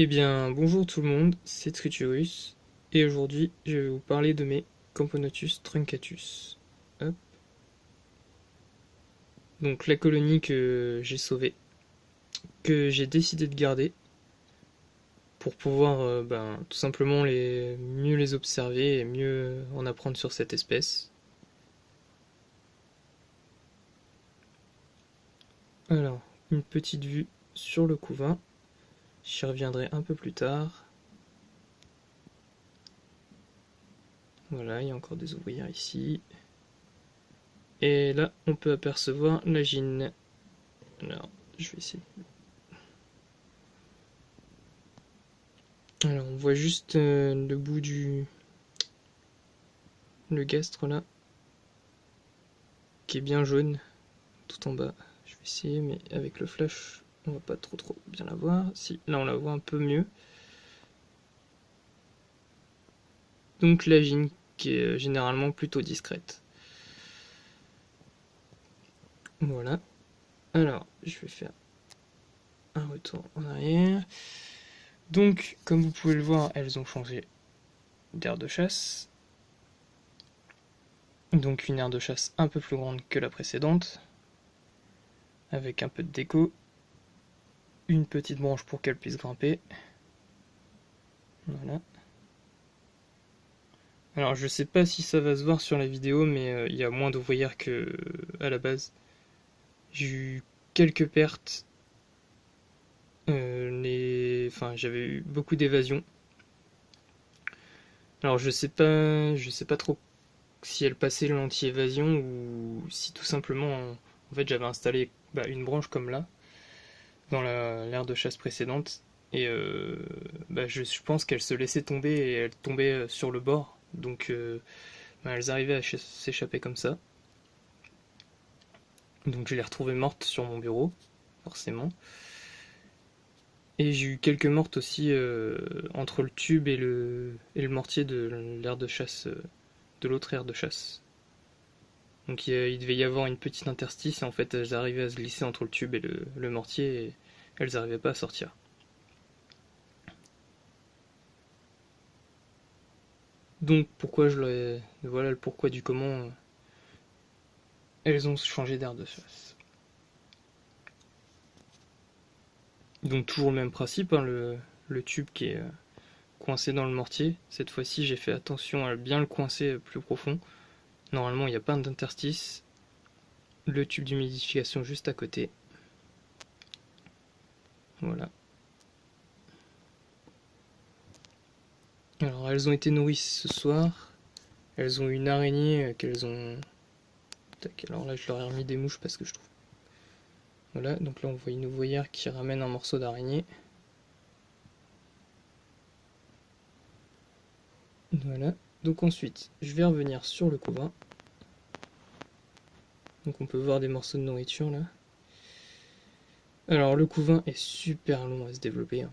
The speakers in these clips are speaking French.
Eh bien, bonjour tout le monde, c'est Triturus, et aujourd'hui je vais vous parler de mes Camponotus truncatus. Hop. Donc la colonie que j'ai sauvée, que j'ai décidé de garder pour pouvoir tout simplement mieux les observer et mieux en apprendre sur cette espèce. Alors, une petite vue sur le couvain, j'y reviendrai un peu plus tard. Voilà, il y a encore des ouvrières ici. Et là, on peut apercevoir la gine. Alors, je vais essayer. Alors, on voit juste le bout le gastre là, qui est bien jaune, tout en bas. Je vais essayer, mais avec le flash, on va pas trop bien la voir. Si, là on la voit un peu mieux. Donc la gine qui est généralement plutôt discrète. Voilà. Alors, je vais faire un retour en arrière. Donc, comme vous pouvez le voir, elles ont changé d'aire de chasse. Donc une aire de chasse un peu plus grande que la précédente, avec un peu de déco, une petite branche pour qu'elle puisse grimper. Voilà. Alors je sais pas si ça va se voir sur la vidéo, mais il y a moins d'ouvrières que à la base. J'ai eu quelques pertes, enfin j'avais eu beaucoup d'évasions. Alors je sais pas trop si elle passait l'anti-évasion ou si tout simplement en fait j'avais installé une branche comme là dans l'aire de chasse précédente et je pense qu'elle se laissait tomber et elle tombait sur le bord, donc elles arrivaient à s'échapper comme ça. Donc je l'ai retrouvée morte sur mon bureau, forcément. Et j'ai eu quelques mortes aussi entre le tube et le mortier de l'aire de chasse, de l'autre aire de chasse. Donc il devait y avoir une petite interstice et en fait elles arrivaient à se glisser entre le tube et le mortier et elles n'arrivaient pas à sortir. Donc pourquoi voilà le pourquoi du comment elles ont changé d'aire de chasse. Donc toujours le même principe, hein, le tube qui est coincé dans le mortier. Cette fois-ci j'ai fait attention à bien le coincer plus profond. Normalement il n'y a pas d'interstice. Le tube d'humidification juste à côté. Voilà. Alors elles ont été nourries ce soir. Elles ont une araignée qu'elles ont... Tac, alors là je leur ai remis des mouches parce que je trouve... Voilà, donc là on voit une ouvrière qui ramène un morceau d'araignée. Voilà, donc ensuite je vais revenir sur le couvain. Donc on peut voir des morceaux de nourriture là. Alors le couvain est super long à se développer, hein.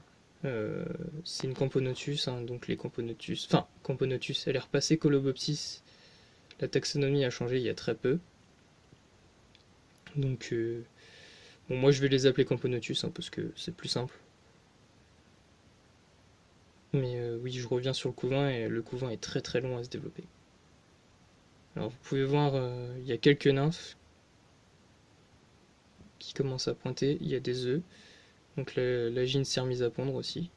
C'est une Camponotus, hein, donc les Camponotus... Enfin, Camponotus, elle est repassée Colobopsis. La taxonomie a changé il y a très peu. Donc, bon, moi je vais les appeler Camponotus, hein, parce que c'est plus simple. Mais oui, je reviens sur le couvain, et le couvain est très long à se développer. Alors vous pouvez voir, il y a quelques nymphes qui commencent à pointer, il y a des œufs. Donc la gine s'est remise à pondre aussi.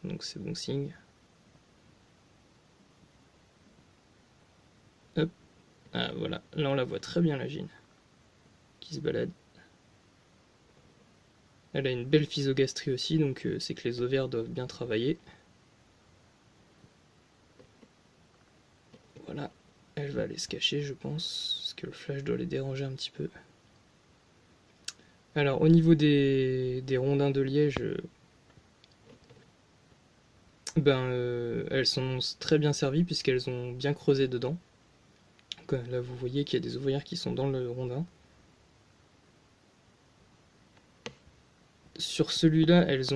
Donc c'est bon signe. Hop. Ah voilà, là on la voit très bien la gine qui se balade. Elle a une belle physogastrie aussi, donc c'est que les ovaires doivent bien travailler. Voilà, elle va aller se cacher je pense, parce que le flash doit les déranger un petit peu. Alors au niveau des rondins de liège, elles sont très bien servies puisqu'elles ont bien creusé dedans. Donc, là vous voyez qu'il y a des ouvrières qui sont dans le rondin. Sur celui-là, elles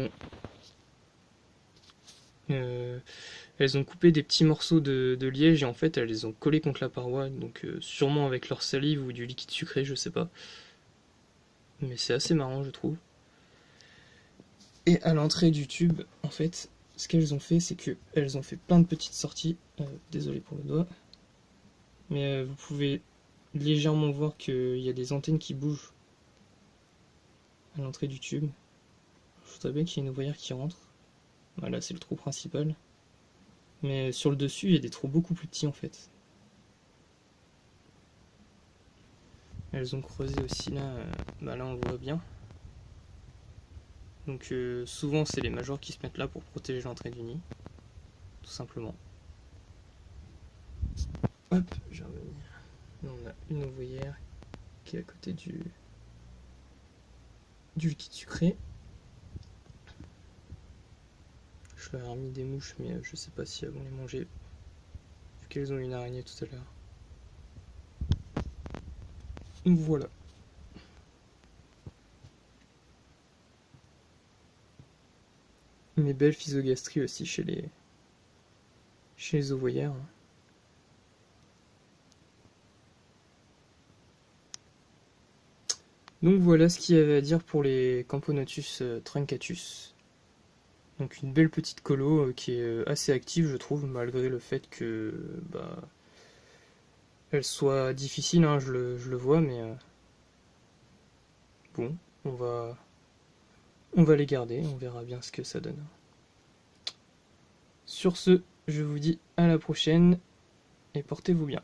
ont coupé des petits morceaux de liège et en fait elles les ont collés contre la paroi, donc sûrement avec leur salive ou du liquide sucré, je sais pas. Mais c'est assez marrant je trouve. Et à l'entrée du tube, en fait, ce qu'elles ont fait, c'est qu'elles ont fait plein de petites sorties. Désolé pour le doigt. Mais vous pouvez légèrement voir qu'il y a des antennes qui bougent à l'entrée du tube. Je voudrais bien qu'il y ait une ouvrière qui rentre. Voilà, c'est le trou principal. Mais sur le dessus, il y a des trous beaucoup plus petits en fait. Elles ont creusé aussi là, là on le voit bien. Donc souvent c'est les majors qui se mettent là pour protéger l'entrée du nid, tout simplement. Hop, je vais revenir. Là, on a une ouvrière qui est à côté du liquide sucré. Je leur ai remis des mouches, mais je sais pas si elles vont les manger, vu qu'elles ont une araignée tout à l'heure. Donc voilà. Mes belles physogastries aussi chez les ouvrières. Donc voilà ce qu'il y avait à dire pour les Camponotus truncatus. Donc une belle petite colo qui est assez active je trouve, malgré le fait que elle soit difficile, hein, je le vois, mais bon, on va les garder, on verra bien ce que ça donne. Sur ce, je vous dis à la prochaine et portez-vous bien.